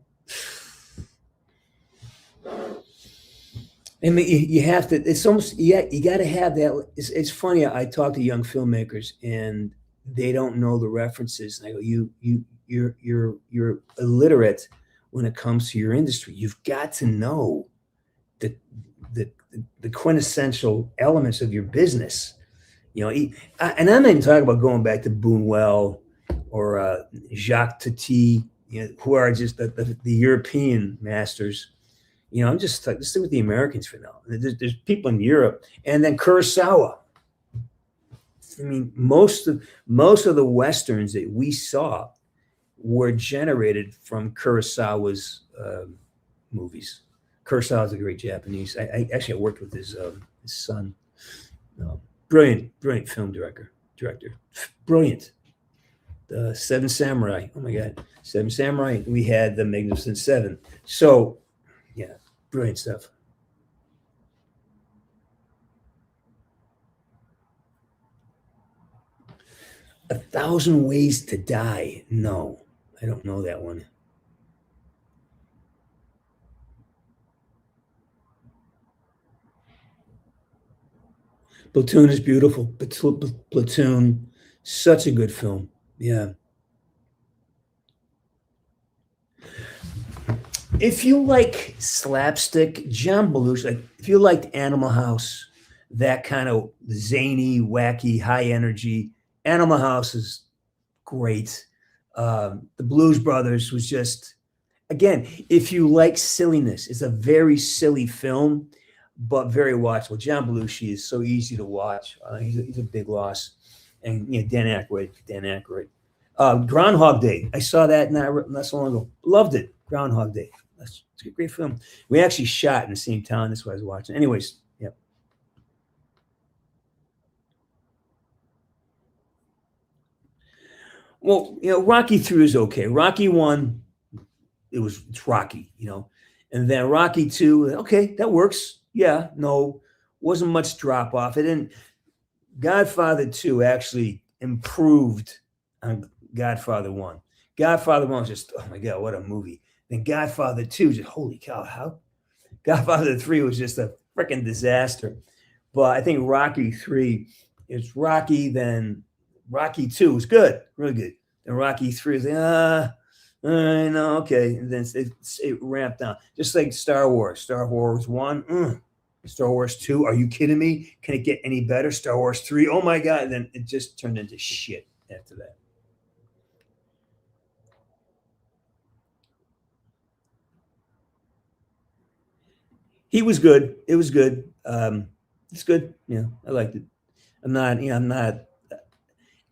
I mean, you have to. It's almost, yeah. You got to have that. It's funny. I talk to young filmmakers, and they don't know the references. And I go, you're illiterate when it comes to your industry. You've got to know the the quintessential elements of your business. You know, and I'm not even talking about going back to Boonwell or Jacques Tati, you know, who are just the European masters. You know, I'm just like, let's stick with the Americans for now. There's people in Europe, and then Kurosawa. I mean, most of the westerns that we saw were generated from Kurosawa's movies. Kurosawa's a great Japanese. I actually worked with his son. Brilliant film director. Brilliant. The Seven Samurai. Oh my God, Seven Samurai. We had the Magnificent Seven. So, yeah, brilliant stuff. A Thousand Ways to Die. No, I don't know that one. Platoon is beautiful. Platoon, such a good film. Yeah. If you like slapstick, John Belushi, like if you liked Animal House, that kind of zany, wacky, high energy, Animal House is great. The Blues Brothers was just, again, if you like silliness, it's a very silly film, but very watchable. John Belushi is so easy to watch. He's a big loss. And Dan Aykroyd. Groundhog Day. I saw that not so long ago. Loved it. Groundhog Day. It's a great film. We actually shot in the same town. That's what I was watching. Anyways, yeah. Well, Rocky 3 is okay. Rocky 1, it's Rocky, and then Rocky 2, okay, that works. Yeah, no, wasn't much drop off. It didn't. Godfather 2 actually improved on Godfather 1. Godfather 1 was just, oh my God, what a movie. Then Godfather 2, just holy cow, how? Godfather 3 was just a freaking disaster. But I think Rocky 3 is Rocky, then Rocky 2 was good, really good. And Rocky 3 is like, no, okay. And then it ramped down. Just like Star Wars. Star Wars 1, Star Wars 2, are you kidding me? Can it get any better? Star Wars 3, oh my God. And then it just turned into shit after that. He was good. It was good. It's good. Yeah, I liked it.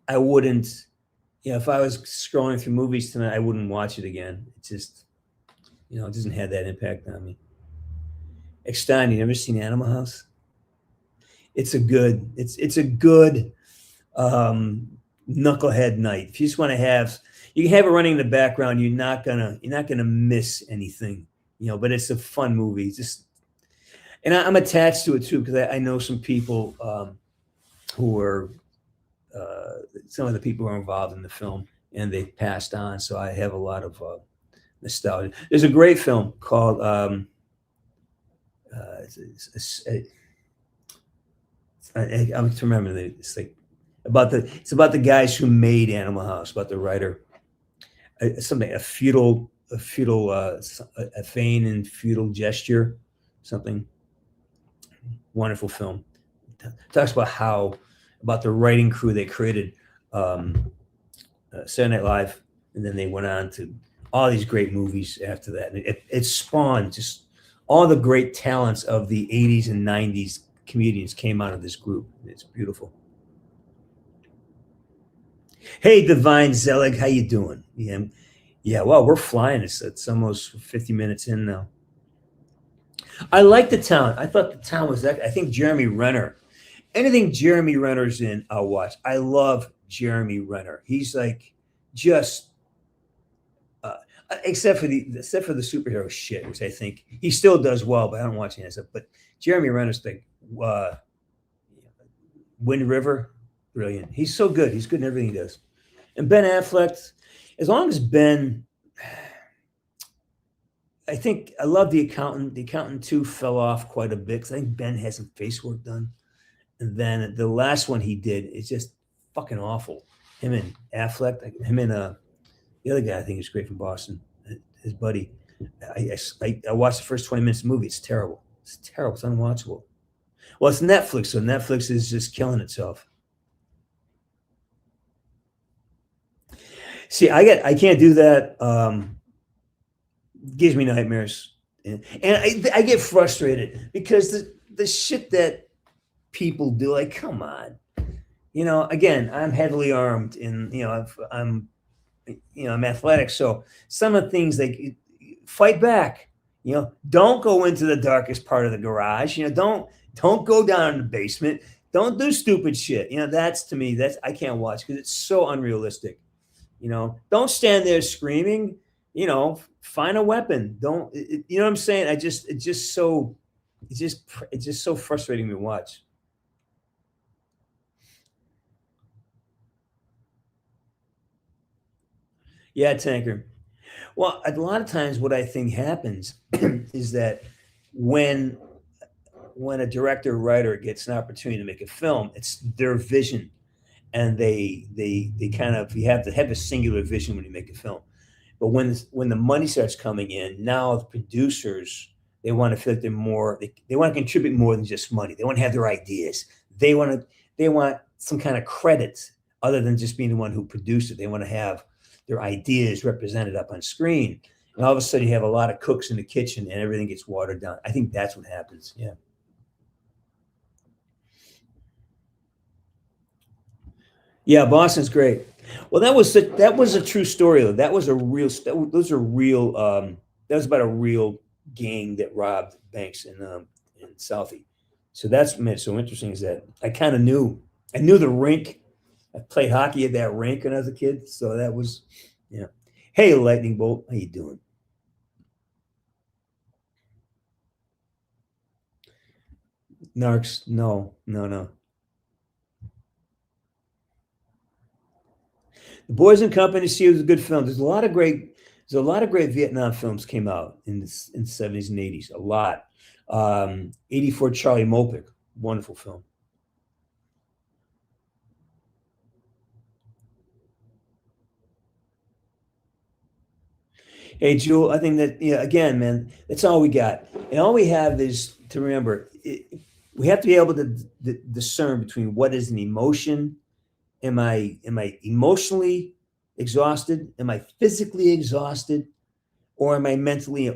I wouldn't, if I was scrolling through movies tonight, I wouldn't watch it again. It just, it doesn't have that impact on me. Eckstein, you never seen Animal House? It's a good knucklehead night. If you just want to you can have it running in the background. You're not gonna miss anything, but it's a fun movie. And I'm attached to it too, because I know some people who are some of the people who are involved in the film, and they passed on. So I have a lot of nostalgia. There's a great film called I'm to remember that it's like about the guys who made Animal House, about the writer, a vain and futile gesture, something. Wonderful film. Talks about the writing crew. They created Saturday Night Live, and then they went on to all these great movies after that. And it spawned just all the great talents of the 80s and 90s comedians came out of this group. It's beautiful. Hey, Divine Zelig, how you doing? Yeah. Well, we're flying. It's almost 50 minutes in now. I like the town. I thought the town was that. I think Jeremy Renner. Anything Jeremy Renner's in, I'll watch. I love Jeremy Renner. He's like just, except for the superhero shit, which I think he still does well, but I don't watch any of that stuff. But Jeremy Renner's like Wind River, brilliant. He's so good. He's good in everything he does. And Ben Affleck, as long as Ben. I think I love The Accountant. The Accountant 2 fell off quite a bit because I think Ben had some face work done. And then the last one he did is just fucking awful. Him and Affleck, him and the other guy I think is great from Boston, his buddy. I watched the first 20 minutes of the movie. It's terrible. It's terrible. It's unwatchable. Well, it's Netflix, so Netflix is just killing itself. See, I can't do that. Gives me nightmares, and I get frustrated because the shit that people do, like, come on, again, I'm heavily armed, and I'm athletic, so some of the things like fight back. Don't go into the darkest part of the garage. Don't go down in the basement. Don't do stupid shit. That's, to me, I can't watch because it's so unrealistic. Don't stand there screaming. Find a weapon. Don't. You know what I'm saying? It's just so frustrating to watch. Yeah, Tanker. Well, a lot of times what I think happens is that when a director or writer gets an opportunity to make a film, it's their vision, and they kind of, you have to have a singular vision when you make a film. But when the money starts coming in, now the producers, they want to feel like they're more, they want to contribute more than just money. They want to have their ideas. They want some kind of credit other than just being the one who produced it. They want to have their ideas represented up on screen. And all of a sudden you have a lot of cooks in the kitchen and everything gets watered down. I think that's what happens. Yeah. Yeah, Boston's great. Well, that was a true story though. That was a real. Those are real. That was about a real gang that robbed banks in Southie. So that's what made it so interesting, is that I kind of knew. I knew the rink. I played hockey at that rink when I was a kid. So that was, yeah. Hey, Lightning Bolt, how you doing? Narcs, no. The Boys and Company, see, it was a good film. There's a lot of great Vietnam films came out in the 70s and 80s. A lot. 84 Charlie Mopic, wonderful film. Hey, Jewel, I think that, again, man, that's all we got. And all we have is to remember, we have to be able to discern between what is an emotion. Am I emotionally exhausted? Am I physically exhausted? Or am I mentally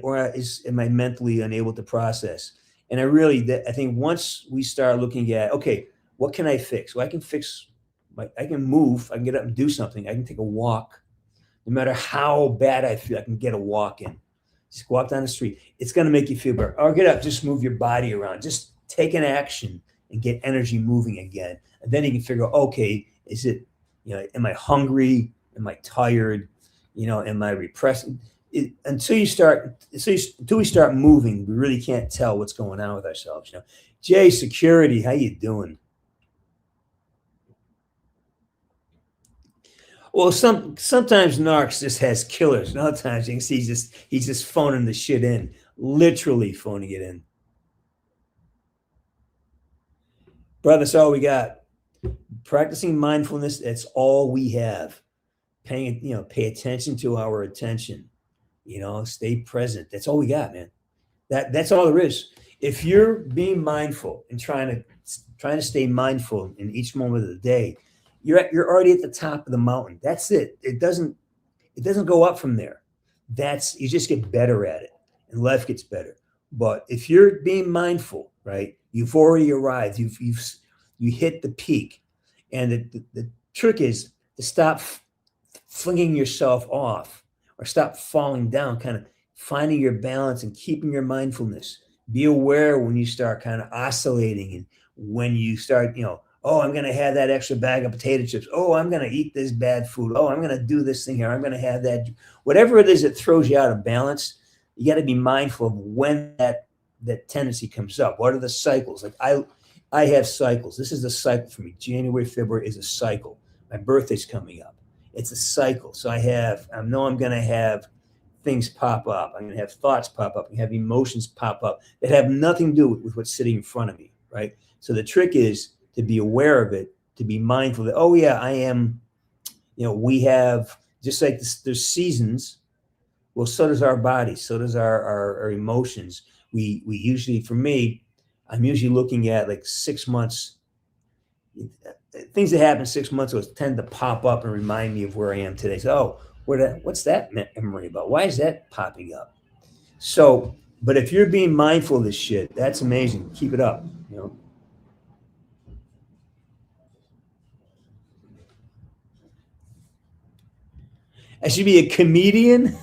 unable to process? And I think once we start looking at, okay, what can I fix? Well, I can fix, I can move, I can get up and do something. I can take a walk. No matter how bad I feel, I can get a walk in. Just walk down the street. It's going to make you feel better. Or get up, just move your body around. Just take an action and get energy moving again. And then you can figure out, okay, is it, am I hungry? Am I tired? Am I repressing? Until we start moving, we really can't tell what's going on with ourselves. Jay, security, how you doing? Well, sometimes Narcs just has killers. And other times you can see he's just phoning the shit in, literally phoning it in. Brother, that's all we got. Practicing mindfulness, that's all we have. Pay attention to our attention. Stay present. That's all we got, man. That's all there is. If you're being mindful and trying to stay mindful in each moment of the day, you're already at the top of the mountain. That's it. It doesn't go up from there. You just get better at it, and life gets better. But if you're being mindful, right, you've already arrived. You hit the peak, and the trick is to stop flinging yourself off or stop falling down. Kind of finding your balance and keeping your mindfulness. Be aware when you start kind of oscillating, and when you start, oh, I'm going to have that extra bag of potato chips. Oh, I'm going to eat this bad food. Oh, I'm going to do this thing here. I'm going to have that. Whatever it is that throws you out of balance, you got to be mindful of when that tendency comes up. What are the cycles? Like I have cycles. This is a cycle for me. January, February is a cycle. My birthday's coming up. It's a cycle. So I know I'm going to have things pop up. I'm going to have thoughts pop up. I'm going to have emotions pop up that have nothing to do with what's sitting in front of me, right? So the trick is to be aware of it, to be mindful that, oh yeah, I am, we have, just like this, there's seasons, Well, so does our body. So does our emotions. We usually, for me, I'm usually looking at like 6 months. Things that happened 6 months ago tend to pop up and remind me of where I am today. So, what's that memory about? Why is that popping up? So, but if you're being mindful of this shit, that's amazing. Keep it up. You know. I should be a comedian.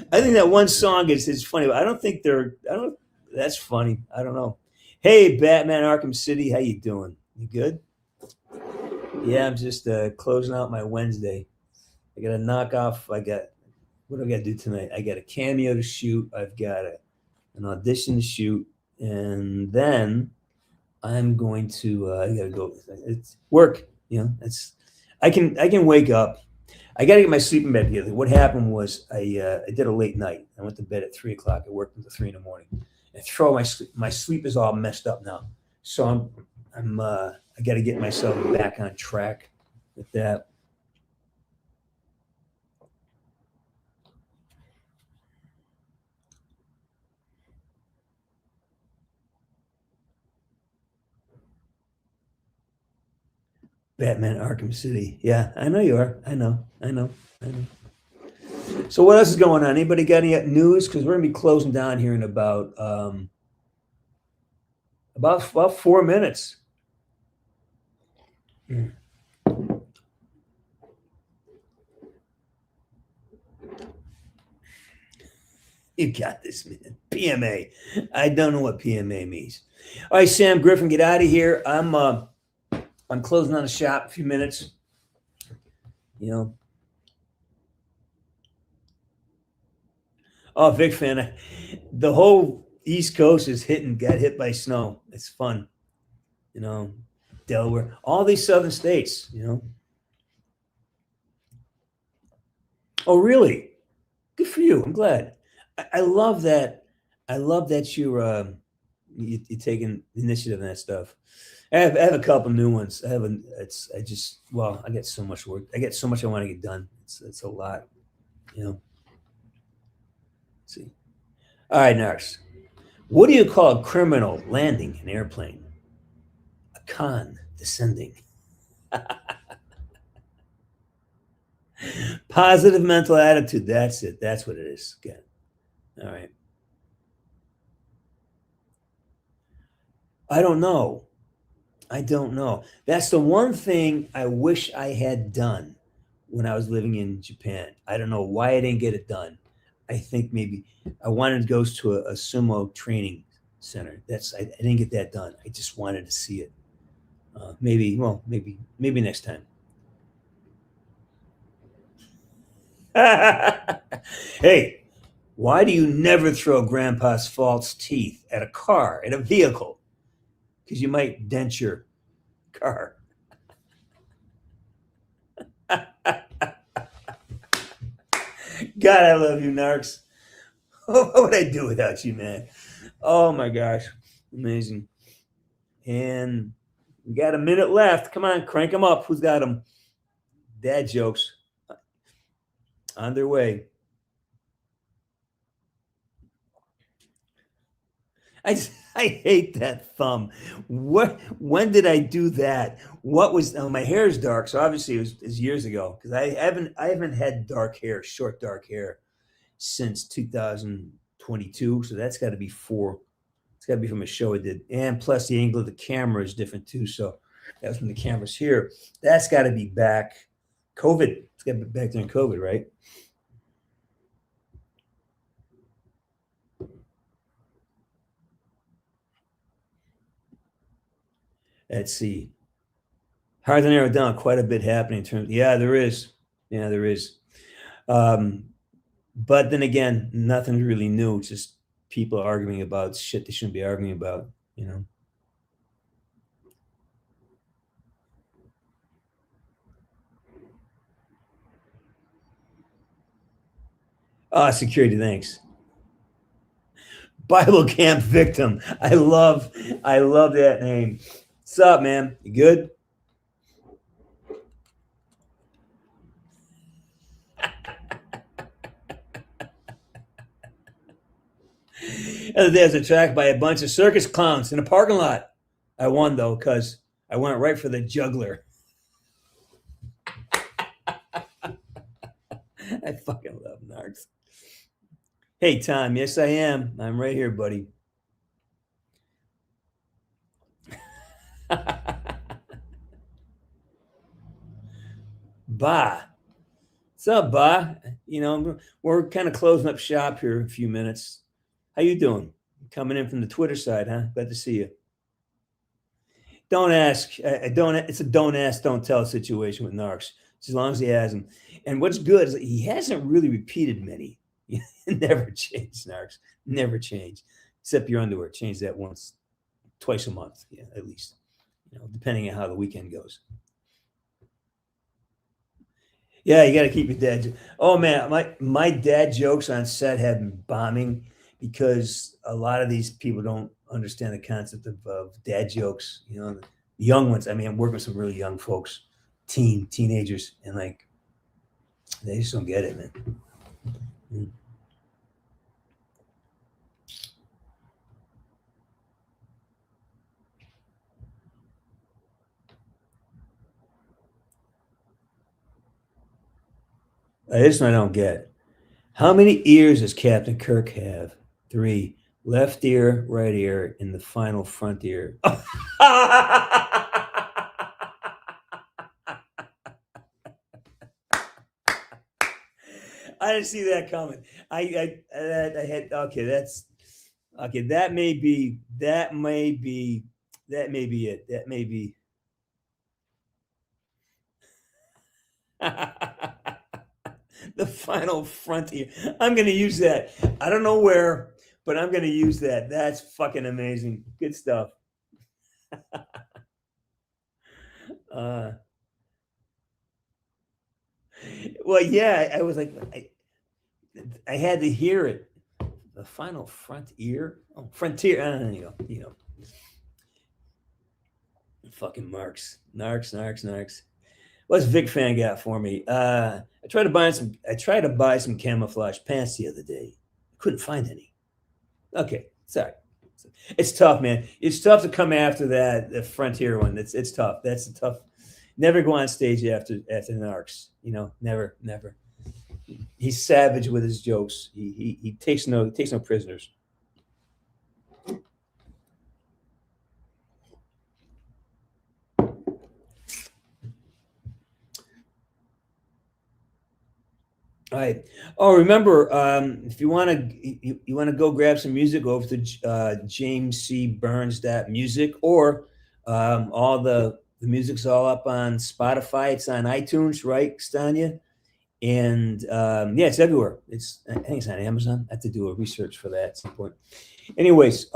I think that one song is funny, but I don't, that's funny. I don't know. Hey, Batman Arkham City, how you doing? You good? Yeah, I'm just closing out my Wednesday. I got to knock off. What do I got to do tonight? I got a cameo to shoot. I've got an audition to shoot. And then I'm going to, I got to go. It's work, you know, I can wake up. I got to get my sleep in bed together. What happened was I did a late night. I went to bed at 3 o'clock. I worked until 3 in the morning. And my sleep is all messed up now. So I got to get myself back on track with that. Batman Arkham City. Yeah, I know you are. I know. So what else is going on? Anybody got any news? Because we're gonna be closing down here in about 4 minutes. You got this, man. PMA. I don't know what PMA means. All right, Sam Griffin, get out of here. I'm closing on the shop a few minutes. You know. Oh, big fan. The whole East Coast got hit by snow. It's fun. You know, Delaware, all these southern states, you know. Oh, really? Good for you. I'm glad. I love that. I love that you're taking initiative in that stuff. I have a couple new ones. I get so much work. I get so much I want to get done. It's a lot, you know. Let's see. All right, next. What do you call a criminal landing an airplane? A con descending. Positive mental attitude. That's it. That's what it is. Again. All right. I don't know. That's the one thing I wish I had done when I was living in Japan. I don't know why I didn't get it done. I think maybe I wanted to go to a sumo training center. I didn't get that done. I just wanted to see it. Maybe next time. Hey, why do you never throw Grandpa's false teeth at a car, at a vehicle? Because you might dent your car. God, I love you, Narcs. What would I do without you, man? Oh my gosh. Amazing. And we got a minute left. Come on, crank them up. Who's got them? Dad jokes on their way. I hate that thumb. When did I do that? My hair is dark, so obviously it was years ago because I haven't had short dark hair since 2022. So that's got to be it's got to be from a show I did. And plus the angle of the camera is different too. So that was when the camera's here. That's got to be back. COVID. It's got to be back during COVID, right? Let's see. Hard to narrow down. Quite a bit happening in terms. Yeah, there is. But then again, nothing's really new. It's just people arguing about shit they shouldn't be arguing about. You know. Security. Thanks. Bible camp victim. I love that name. What's up, man? You good? other day I was attacked by a bunch of circus clowns in a parking lot. I won though because I went right for the juggler. I fucking love narcs. Hey, Tom. Yes, I am. I'm right here, buddy. Bah. What's up, Bah? You know, we're kind of closing up shop here in a few minutes. How you doing? Coming in from the Twitter side, huh? Glad to see you. Don't ask. Don't. It's a don't ask, don't tell situation with narcs. As long as he has them. And what's good is he hasn't really repeated many. Never changed, narcs. Never changed. Except your underwear. Change that once, twice a month, yeah, at least. You know, depending on how the weekend goes. Yeah, you got to keep your dad. Oh man, my dad jokes on set have been bombing because a lot of these people don't understand the concept of dad jokes. You know, the young ones. I mean, I'm working with some really young folks, teenagers, and like they just don't get it, man. This one I don't get. How many ears does Captain Kirk have? 3. Left ear, right ear, and the final front ear. I didn't see that coming. I had okay. That's okay. That may be it. That may be. The final front ear. I'm going to use that. I don't know where, but I'm going to use that. That's fucking amazing. Good stuff. Well, yeah, I was like, I had to hear it. The final front ear. Oh, frontier. You know. Fucking narcs. What's Vic Fan got for me? I tried to buy some camouflage pants the other day. Couldn't find any. Okay, sorry. It's tough, man. It's tough to come after the Frontier one. It's tough. That's a tough. Never go on stage after narcs. You know, never. He's savage with his jokes. He takes no prisoners. All right. Oh, remember, if you want to go grab some music, go over to jamescburns.music, or all the music's all up on Spotify. It's on iTunes, right, Stanya? And yeah, it's everywhere. I think it's on Amazon. I have to do a research for that at some point. Anyways,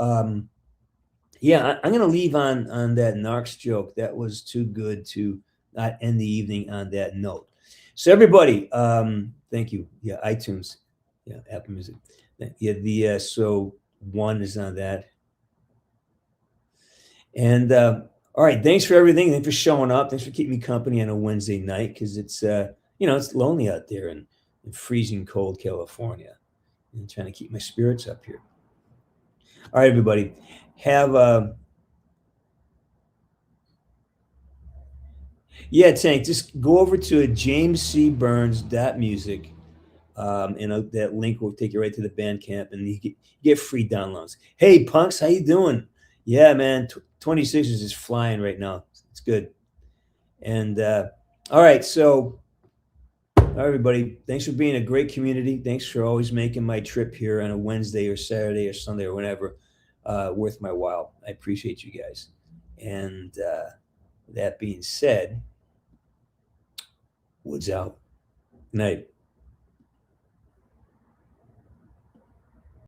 yeah, I'm gonna leave on that narcs joke. That was too good to not end the evening on that note. So everybody, thank you. Yeah, iTunes. Yeah, Apple Music. Yeah, so 1 is on that. And all right, thanks for everything. Thanks for showing up. Thanks for keeping me company on a Wednesday night, because it's it's lonely out there in freezing cold California, and trying to keep my spirits up here. All right, everybody, have yeah, Tank, just go over to jamescburns.music, and that link will take you right to the Bandcamp, and you get free downloads. Hey, punks, how you doing? Yeah, man, 26 is just flying right now. It's good. And all right, so all right, everybody, thanks for being a great community. Thanks for always making my trip here on a Wednesday or Saturday or Sunday or whenever worth my while. I appreciate you guys. And that being said, Woods out. Good night.